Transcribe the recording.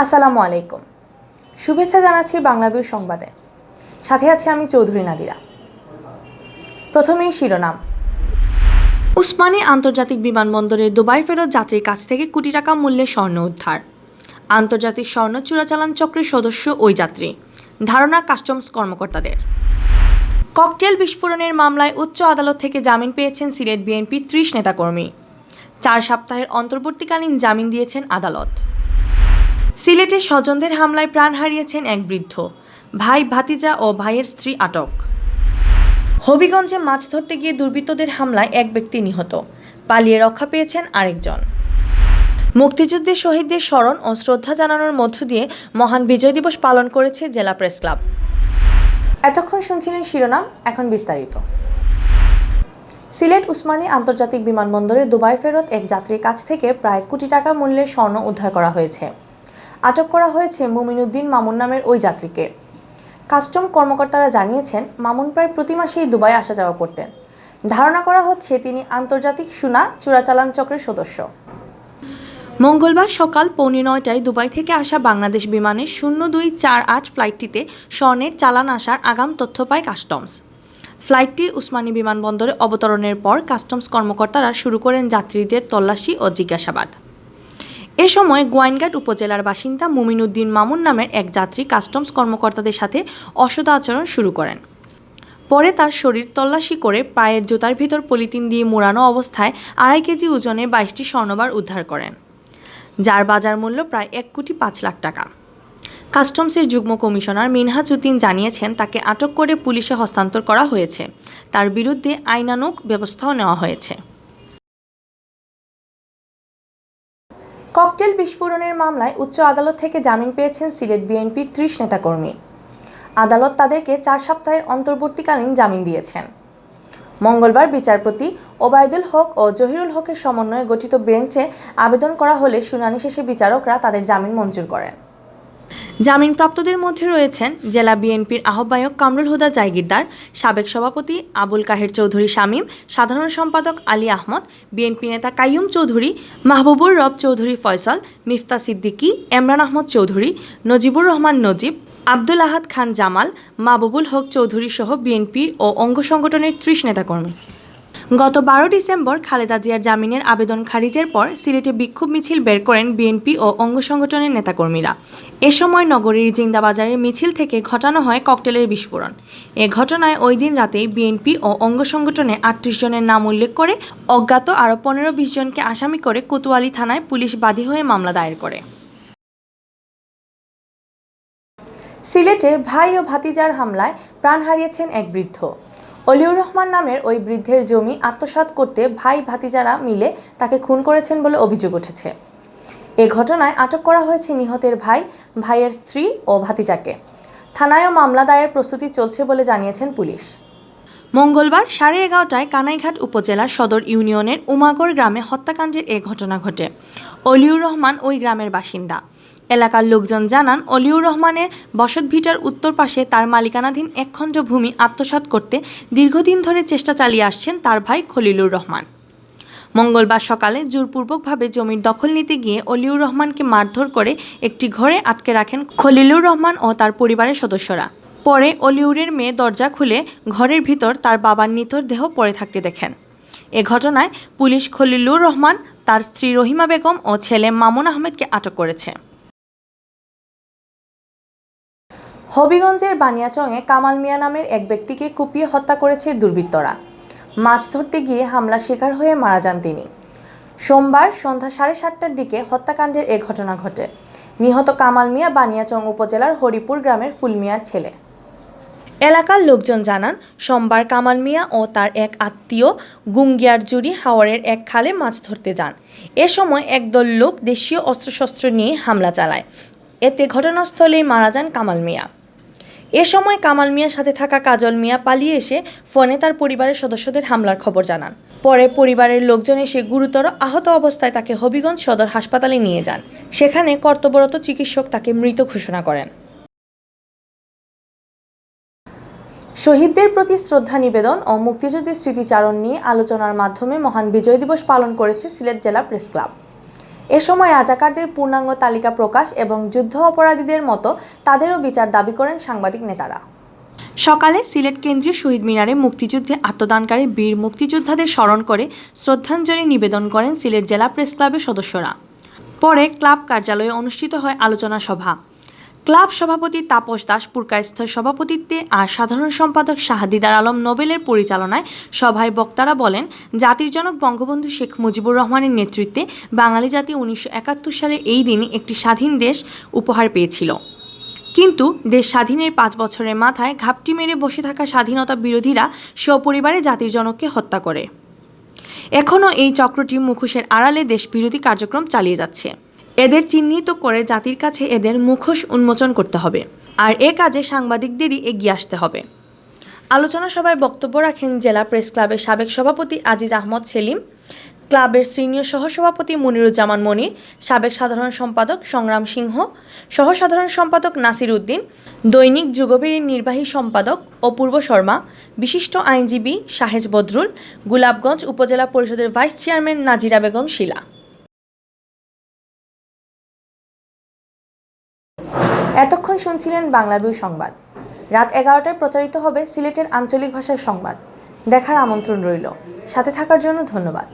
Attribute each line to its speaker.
Speaker 1: আসসালামু আলাইকুম। শুভেচ্ছা জানাচ্ছি বাংলাভিউ সংবাদে। সাথে আছি আমি চৌধুরী নাদিরা। প্রথমেই শিরোনাম। উসমানী আন্তর্জাতিক বিমানবন্দরে দুবাই ফেরত যাত্রীর কাছ থেকে কোটি টাকা মূল্যের স্বর্ণ উদ্ধার। আন্তর্জাতিক স্বর্ণ চোরাচালান চক্রের সদস্য ওই যাত্রী, ধারণা কাস্টমস কর্মকর্তাদের। ককটেল বিস্ফোরণের মামলায় উচ্চ আদালত থেকে জামিন পেয়েছেন সিলেট বিএনপির ৩০ নেতাকর্মী। ৪ সপ্তাহের অন্তর্বর্তীকালীন জামিন দিয়েছেন আদালত। সিলেটে স্বজনদের হামলায় প্রাণ হারিয়েছেন এক বৃদ্ধ, ভাই ভাতিজা ও ভাইয়ের স্ত্রী আটক। হবিগঞ্জে মাছ ধরতে গিয়ে দুর্বৃত্তদের হামলায় এক ব্যক্তি নিহত, পালিয়ে রক্ষা পেয়েছেন আরেকজন। মুক্তিযুদ্ধের শহীদদের স্মরণ ও শ্রদ্ধা জানানোর মধ্য দিয়ে মহান বিজয় দিবস পালন করেছে জেলা প্রেস ক্লাব। এতক্ষণ শুনছিলেন শিরোনাম, এখন বিস্তারিত। সিলেট উসমানী আন্তর্জাতিক বিমানবন্দরে দুবাই ফেরত এক যাত্রীর কাছ থেকে প্রায় কোটি টাকা মূল্যের স্বর্ণ উদ্ধার করা হয়েছে। আটক করা হয়েছে মুমিনুদ্দিন মামুন নামের ওই যাত্রীকে। কাস্টম কর্মকর্তারা জানিয়েছেন, মামুন প্রায় প্রতি মাসেই দুবাই আসা যাওয়া করতেন। ধারণা করা হচ্ছে তিনি আন্তর্জাতিক সোনা চোরাচালান চক্রের সদস্য। মঙ্গলবার সকাল 9:15টায় দুবাই থেকে আসা বাংলাদেশ বিমানের 0248 ফ্লাইটটিতে স্বর্ণের চালান আসার আগাম তথ্য পায় কাস্টমস। ফ্লাইটটি উসমানী বিমানবন্দরে অবতরণের পর কাস্টমস কর্মকর্তারা শুরু করেন যাত্রীদের তল্লাশি ও জিজ্ঞাসাবাদ। এ সময় গোয়াইনঘাট উপজেলার বাসিন্দা মুমিনুদ্দিন মামুন নামের এক যাত্রী কাস্টমস কর্মকর্তাদের সাথে অসদাচরণ শুরু করেন। পরে তার শরীর তল্লাশি করে পায়ের জুতার ভিতর পলিথিন দিয়ে মোড়ানো অবস্থায় 2.5 কেজি ওজনের 22টি স্বর্ণবার উদ্ধার করেন, যার বাজার মূল্য প্রায় 1.5 লাখ টাকা। কাস্টমসের যুগ্ম কমিশনার মিনহাজ উদ্দিন জানিয়েছেন, তাকে আটক করে পুলিশে হস্তান্তর করা হয়েছে। তার বিরুদ্ধে আইনানুগ ব্যবস্থাও নেওয়া হয়েছে। ককটেল বিস্ফোরণের মামলায় উচ্চ আদালত থেকে জামিন পেয়েছেন সিলেট বিএনপির 30 নেতাকর্মী। আদালত তাদেরকে 4 সপ্তাহের অন্তর্বর্তীকালীন জামিন দিয়েছেন। মঙ্গলবার বিচারপতি ওবায়দুল হক ও জহিরুল হকের সমন্বয়ে গঠিত বেঞ্চে আবেদন করা হলে শুনানি শেষে বিচারকরা তাদের জামিন মঞ্জুর করেন। জামিনপ্রাপ্তদের মধ্যে রয়েছেন জেলা বিএনপির আহ্বায়ক কামরুল হুদা জায়গিরদার, সাবেক সভাপতি আবুল কাহের চৌধুরী শামীম, সাধারণ সম্পাদক আলী আহমদ, বিএনপি নেতা কাইয়ুম চৌধুরী, মাহবুবুর রব চৌধুরী ফয়সাল, মিফতা সিদ্দিকী, এমরান আহমদ চৌধুরী, নজিবুর রহমান নজিব, আব্দুল আহাদ খান জামাল, মাহবুবুল হক চৌধুরী সহ বিএনপি ও অঙ্গ সংগঠনের 30 নেতাকর্মী। গত 12 ডিসেম্বর খালেদা জিয়ার জামিনের আবেদন খারিজের পর সিলেটে বিক্ষোভ মিছিল বের করেন বিএনপি ও অঙ্গ সংগঠনের নেতাকর্মীরা। এ সময় নগরীর জিন্দাবাজারের মিছিল থেকে ঘটানো হয় ককটেলের বিস্ফোরণ। এ ঘটনায় ওই দিন রাতেই বিএনপি ও অঙ্গ সংগঠনের 38 জনের নাম উল্লেখ করে অজ্ঞাত আরও 15-20 জনকে আসামি করে কোতোয়ালি থানায় পুলিশ বাদী হয়ে মামলা দায়ের করে। সিলেটে ভাই ও ভাতিজার হামলায় প্রাণ হারিয়েছেন এক বৃদ্ধ। অলিউর রহমান নামের ওই বৃদ্ধের জমি আত্মসাৎ করতে ভাই ভাতিজারা মিলে তাকে খুন করেছেন বলে অভিযোগ উঠেছে। এ ঘটনায় আটক করা হয়েছে নিহতের ভাই, ভাইয়ের স্ত্রী ও ভাতিজাকে। থানায়ও মামলা দায়ের প্রস্তুতি চলছে বলে জানিয়েছেন পুলিশ। মঙ্গলবার 11:30টায় কানাইঘাট উপজেলার সদর ইউনিয়নের উমাগড় গ্রামে হত্যাকাণ্ডের এ ঘটনা ঘটে। অলিউর রহমান ওই গ্রামের বাসিন্দা। এলাকার লোকজন জানান, অলিউর রহমানের বসতভিটার উত্তর পাশে তার মালিকানাধীন 1 খণ্ড ভূমি আত্মসাৎ করতে দীর্ঘদিন ধরে চেষ্টা চালিয়ে আসছেন তার ভাই খলিলুর রহমান। মঙ্গলবার সকালে জোরপূর্বকভাবে জমির দখল নিতে গিয়ে অলিউর রহমানকে মারধর করে একটি ঘরে আটকে রাখেন খলিলুর রহমান ও তার পরিবারের সদস্যরা। পরে অলিউরের মেয়ে দরজা খুলে ঘরের ভিতর তার বাবার নিথর দেহ পড়ে থাকতে দেখেন। এ ঘটনায় পুলিশ খলিলুর রহমান, তার স্ত্রী রহিমা বেগম ও ছেলে মামুন আহমেদকে আটক করেছে। হবিগঞ্জের বানিয়াচংয়ে কামাল মিয়া নামের এক ব্যক্তিকে কুপিয়ে হত্যা করেছে দুর্বৃত্তরা। মাছ ধরতে গিয়ে হামলার শিকার হয়ে মারা যান তিনি। সোমবার সন্ধ্যা 7:30টার দিকে হত্যাকাণ্ডের এ ঘটনা ঘটে। নিহত কামাল মিয়া বানিয়াচং উপজেলার হরিপুর গ্রামের ফুল মিয়ার ছেলে। এলাকার লোকজন জানান, সোমবার কামাল মিয়া ও তার এক আত্মীয় গুঙ্গিয়ারজুড়ি হাওরের এক খালে মাছ ধরতে যান। এ সময় একদল লোক দেশীয় অস্ত্রশস্ত্র নিয়ে হামলা চালায়। এতে ঘটনাস্থলেই মারা যান কামাল মিয়া। এ সময় কামাল মিয়ার সাথে থাকা কাজল মিয়া পালিয়ে এসে ফোনে তার পরিবারের সদস্যদের হামলার খবর জানান। পরে পরিবারের লোকজন এসে গুরুতর আহত অবস্থায় তাকে হবিগঞ্জ সদর হাসপাতালে নিয়ে যান। সেখানে কর্তব্যরত চিকিৎসক তাকে মৃত ঘোষণা করেন। শহীদদের প্রতি শ্রদ্ধা নিবেদন ও মুক্তিযুদ্ধের স্মৃতিচারণ নিয়ে আলোচনার মাধ্যমে মহান বিজয় দিবস পালন করেছে সিলেট জেলা প্রেস ক্লাব। এ সময় রাজাকারদের পূর্ণাঙ্গ তালিকা প্রকাশ এবং যুদ্ধ অপরাধীদের মতো তাদেরও বিচার দাবি করেন সাংবাদিক নেতারা। সকালে সিলেট কেন্দ্রীয় শহীদ মিনারে মুক্তিযুদ্ধে আত্মদানকারী বীর মুক্তিযোদ্ধাদের স্মরণ করে শ্রদ্ধাঞ্জলি নিবেদন করেন সিলেট জেলা প্রেস ক্লাবের সদস্যরা। পরে ক্লাব কার্যালয়ে অনুষ্ঠিত হয় আলোচনা সভা। ক্লাব সভাপতি তাপস দাস পুরকায়স্থের সভাপতিত্বে আর সাধারণ সম্পাদক শাহদিদার আলম নোবেলের পরিচালনায় সভায় বক্তারা বলেন, জাতির জনক বঙ্গবন্ধু শেখ মুজিবুর রহমানের নেতৃত্বে বাঙালি জাতি 1971 সালে এই দিনই একটি স্বাধীন দেশ উপহার পেয়েছিল। কিন্তু দেশ স্বাধীনের 5 বছরের মাথায় ঘাপটি মেরে বসে থাকা স্বাধীনতা বিরোধীরা সপরিবারে জাতির জনককে হত্যা করে। এখনও এই চক্রটি মুখোশের আড়ালে দেশবিরোধী কার্যক্রম চালিয়ে যাচ্ছে। এদের চিহ্নিত করে জাতির কাছে এদের মুখোশ উন্মোচন করতে হবে, আর এ কাজে সাংবাদিকদেরই এগিয়ে আসতে হবে। আলোচনা সভায় বক্তব্য রাখেন জেলা প্রেস ক্লাবের সাবেক সভাপতি আজিজ আহমদ সেলিম, ক্লাবের সিনিয়র সহসভাপতি মনিরুজ্জামান মনির, সাবেক সাধারণ সম্পাদক সংগ্রাম সিংহ, সহ সাধারণ সম্পাদক নাসির উদ্দিন, দৈনিক যুগবেরীর নির্বাহী সম্পাদক অপূর্ব শর্মা, বিশিষ্ট আইনজীবী শাহেজ বদরুল, গোলাপগঞ্জ উপজেলা পরিষদের ভাইস চেয়ারম্যান নাজিরা বেগম শিলা। এতক্ষণ শুনছিলেন বাংলাভিউ সংবাদ। রাত 11টায় প্রচারিত হবে সিলেটের আঞ্চলিক ভাষার সংবাদ। দেখার আমন্ত্রণ রইল। সাথে থাকার জন্য ধন্যবাদ।